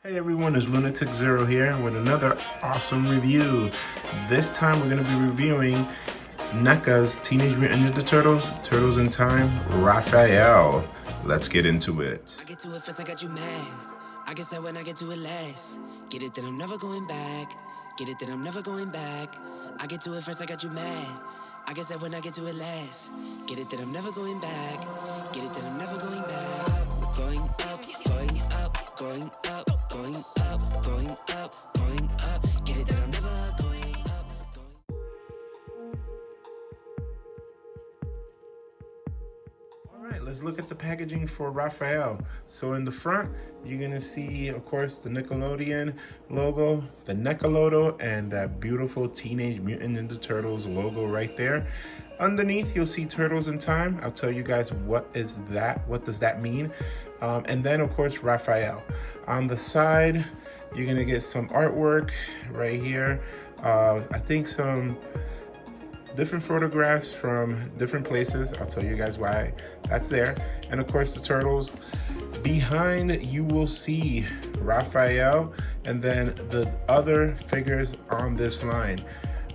Hey everyone, it's Lounatic Zero here with another awesome review. This time we're going to be reviewing NECA's Teenage Mutant Ninja Turtles, Turtles in Time, Raphael. Let's get into it. I get to it first, I got you mad. I guess that when I get to it last. Get it that I'm never going back. Get it that I'm never going back. I get to it first, I got you mad. I guess that when I get to it last. Get it that I'm never going back. Get it that I'm never going back. Going up, going up, going up, going up, going up, going up. Get it that I'm never going up. Alright, let's look at the packaging for Raphael. So in the front, you're going to see, of course, the Nickelodeon logo, the NECA logo, and that beautiful Teenage Mutant Ninja Turtles logo right there. Underneath, you'll see Turtles in Time. I'll tell you guys what is that, what does that mean. And then, of course, Raphael. On the side, you're going to get some artwork right here. I think some different photographs from different places. I'll tell you guys why that's there. And of course the turtles. Behind you will see Raphael and then the other figures on this line.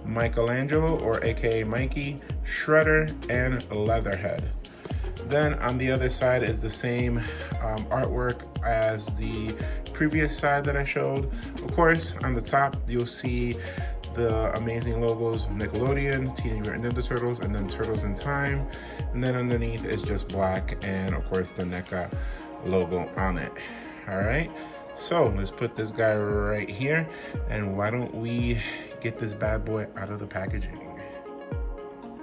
Michelangelo, or aka Mikey, Shredder, and Leatherhead. Then on the other side is the same artwork as the previous side that I showed. Of course, on the top you'll see the amazing logos, Nickelodeon, Teenage Mutant Ninja Turtles, and then Turtles in Time. And then underneath is just black and of course the NECA logo on it. All right, so let's put this guy right here, and why don't we get this bad boy out of the packaging.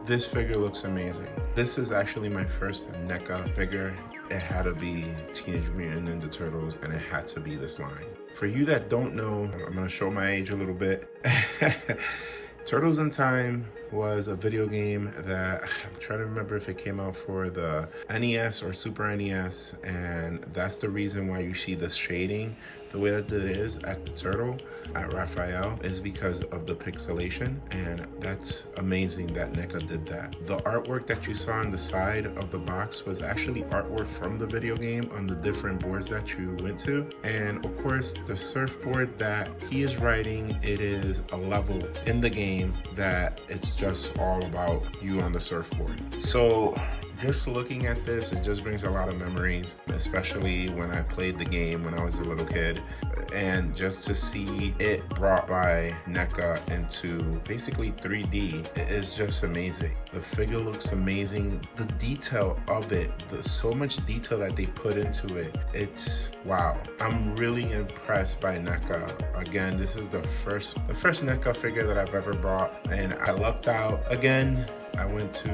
This figure looks amazing. This is actually my first NECA figure. It had to be Teenage Mutant Ninja Turtles, and it had to be this line. For you that don't know, I'm gonna show my age a little bit. Turtles in Time was a video game that I'm trying to remember if it came out for the NES or Super NES, and that's the reason why you see the shading the way that it is at the turtle, at Raphael, is because of the pixelation, and that's amazing that NECA did that. The artwork that you saw on the side of the box was actually artwork from the video game on the different boards that you went to, and of course the surfboard that he is riding, it is a level in the game that it's just all about you on the surfboard. So just looking at this, it just brings a lot of memories, especially when I played the game when I was a little kid. And just to see it brought by NECA into basically 3D, it is just amazing. The figure looks amazing. The detail of it, so much detail that they put into it, it's wow. I'm really impressed by NECA. Again, this is the first NECA figure that I've ever bought, and I lucked out. Again, I went to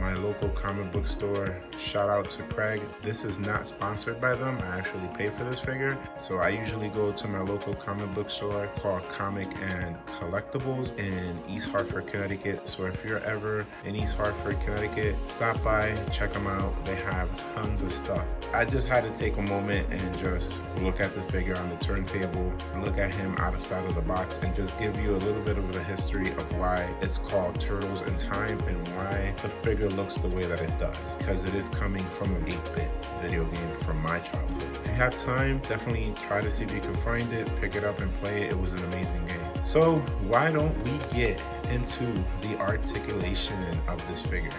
my local comic book store. Shout out to Craig. This is not sponsored by them. I actually pay for this figure. So I usually go to my local comic book store called Comic and Collectibles in East Hartford, Connecticut. So if you're ever in East Hartford, Connecticut, stop by, check them out. They have tons of stuff. I just had to take a moment and just look at this figure on the turntable, look at him outside of the box, and just give you a little bit of the history of why it's called Turtles in Time and why the figure looks the way that it does, because it is coming from an 8-bit video game from my childhood. If you have time, definitely try to see if you can find it, pick it up and play it. It was an amazing game. So why don't we get into the articulation of this figure?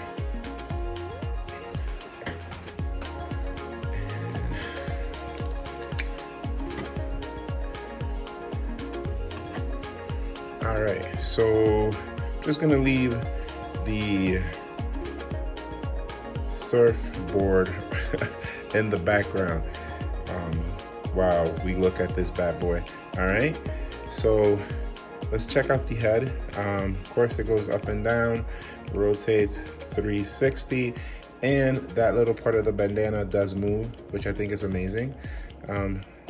All right, so just gonna leave the surfboard in the background while we look at this bad boy. All right, so let's check out the head. Of course, it goes up and down, rotates 360, and that little part of the bandana does move, which I think is amazing.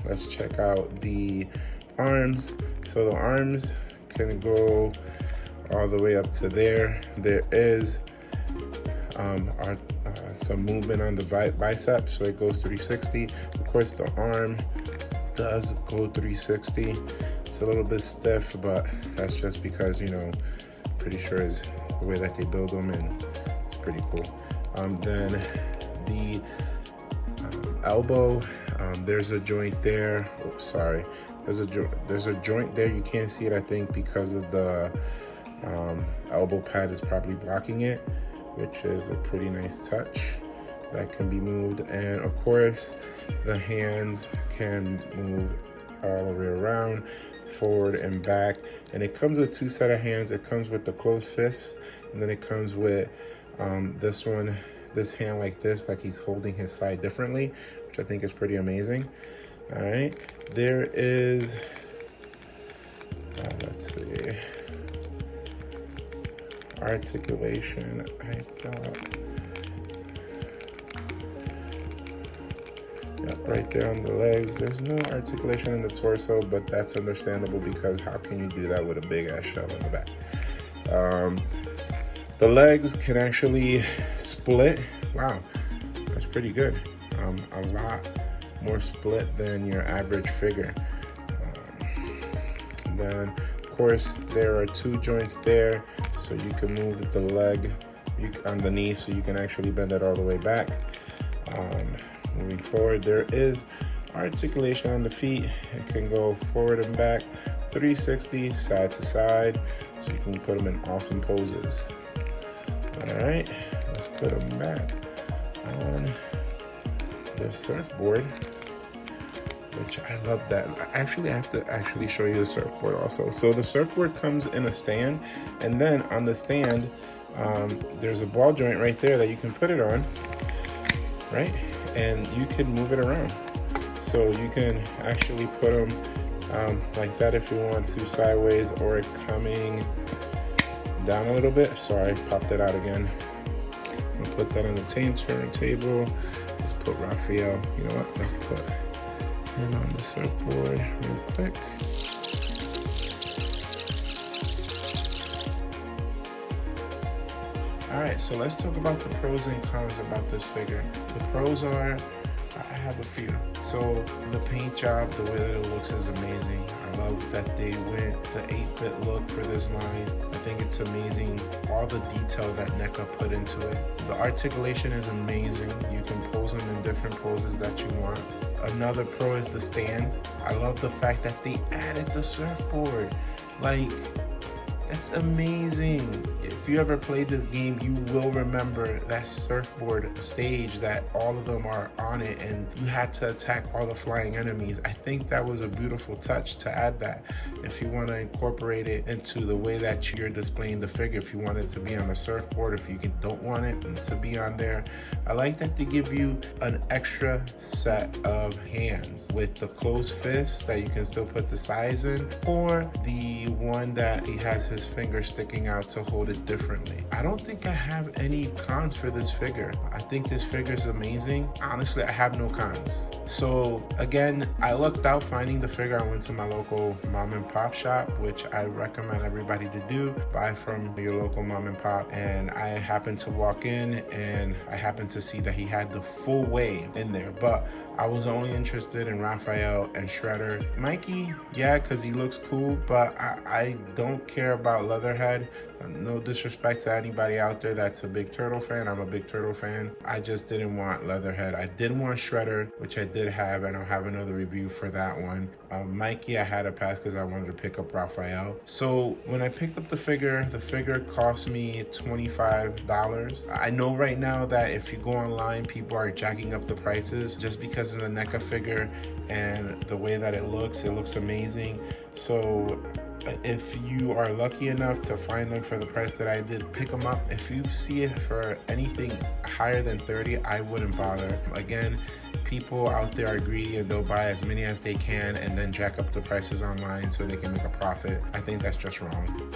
Let's check out the arms. So the arms can go all the way up to there. There is some movement on the bicep, so it goes 360. Of course, the arm does go 360. It's a little bit stiff, but that's just because, you know, pretty sure is the way that they build them, and it's pretty cool. Then the elbow There's a joint there. Oh, sorry. There's a joint there. You can't see it, I think, because of the elbow pad is probably blocking it, which is a pretty nice touch. That can be moved, and of course the hands can move all the way around, forward and back. And it comes with two set of hands. It comes with the closed fist, and then it comes with this hand like this, like he's holding his side differently, which I think is pretty amazing. All right, there is let's see, articulation. I thought, yep, right there on the legs. There's no articulation in the torso, but that's understandable because how can you do that with a big ass shell in the back? The legs can actually split. Wow, that's pretty good. A lot more split than your average figure. Then, of course, there are two joints there, so you can move the leg on the knee, so you can actually bend it all the way back. Moving forward, there is articulation on the feet. It can go forward and back, 360, side to side, so you can put them in awesome poses. All right, let's put them back on the surfboard, which I love that. Actually, I have to show you the surfboard also. So the surfboard comes in a stand, and then on the stand, there's a ball joint right there that you can put it on, right? And you can move it around. So you can actually put them like that if you want to, sideways, or coming down a little bit. Sorry, popped it out again. I'm gonna put that on the turntable. Let's put Raphael. You know what? Let's put him on the surfboard real quick. All right, so let's talk about the pros and cons about this figure. The pros are, I have a few. So the paint job, the way that it looks is amazing. I love that they went the 8-bit look for this line. I think it's amazing, all the detail that NECA put into it. The articulation is amazing. You can pose them in different poses that you want. Another pro is the stand. I love the fact that they added the surfboard. Like, that's amazing. If you ever played this game, you will remember that surfboard stage that all of them are on it and you had to attack all the flying enemies. I think that was a beautiful touch to add that. If you want to incorporate it into the way that you're displaying the figure, if you want it to be on the surfboard, if you don't want it to be on there. I like that they give you an extra set of hands with the closed fist that you can still put the size in, or the one that he has his finger sticking out to hold it differently. I don't think I have any cons for this figure. I think this figure is amazing. Honestly, I have no cons. So again, I lucked out finding the figure. I went to my local mom and pop shop, which I recommend everybody to do. Buy from your local mom and pop. And I happened to walk in and I happened to see that he had the full wave in there, but I was only interested in Raphael and Shredder. Mikey, yeah, because he looks cool, but I don't care about Leatherhead. No disrespect to anybody out there that's a big Turtle fan. I'm a big Turtle fan. I just didn't want Leatherhead. I did want Shredder, which I did have, and I'll have another review for that one. Mikey, I had to pass because I wanted to pick up Raphael. So when I picked up the figure cost me $25. I know right now that if you go online, people are jacking up the prices just because of the NECA figure and the way that it looks amazing. So if you are lucky enough to find them for the price that I did, pick them up. If you see it for anything higher than 30, I wouldn't bother. Again, people out there are greedy and they'll buy as many as they can and then jack up the prices online so they can make a profit. I think that's just wrong.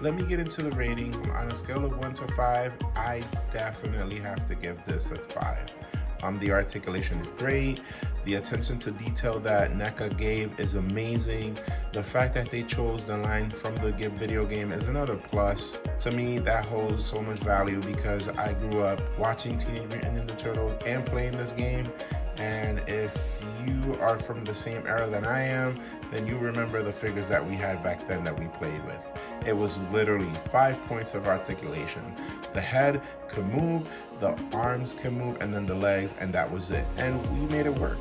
Let me get into the rating. On a scale of 1 to 5, I definitely have to give this a 5. The articulation is great. The attention to detail that NECA gave is amazing. The fact that they chose the line from the video game is another plus. To me, that holds so much value because I grew up watching Teenage Mutant Ninja Turtles and playing this game. And if you are from the same era that I am, then you remember the figures that we had back then that we played with. It was literally 5 points of articulation. The head could move, the arms can move, and then the legs, and that was it. And we made it work.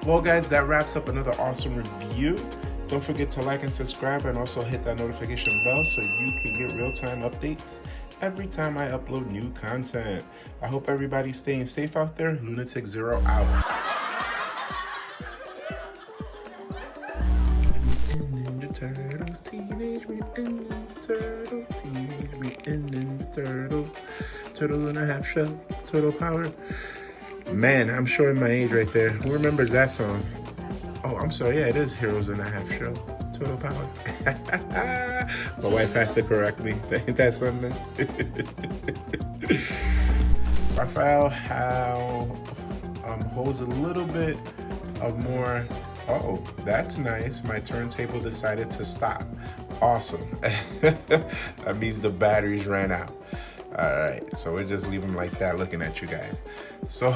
Well, guys, that wraps up another awesome review. Don't forget to like and subscribe, and also hit that notification bell so you can get real-time updates every time I upload new content. I hope everybody's staying safe out there. Lounatic Zero out. Turtles, Teenage Mutant Ninja Turtles, Teenage Mutant Ninja Turtles, Turtle and a Half Shell, Turtle Power. Man, I'm showing my age right there. Who remembers that song? Oh, I'm sorry. Yeah, it is Heroes in a Half Shell, Turtle Power. My wife has to correct me. Ain't that something? Raphael holds a little bit of more. Oh, that's nice. My turntable decided to stop. Awesome. That means the batteries ran out. All right, so we'll just leave them like that looking at you guys. So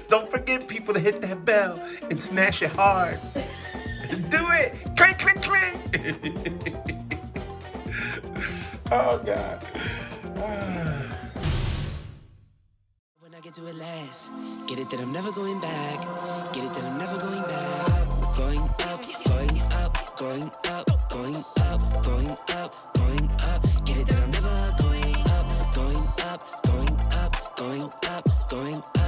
don't forget, people, to hit that bell and smash it hard. Do it. Clink, clink, clink. Oh, God. When I get to it last, get it that I'm never going back. Get it that I'm never going back. Going up, going up, going up, going up, going up, going up. Get it that I'm never going up, going up, going up, going up, going up.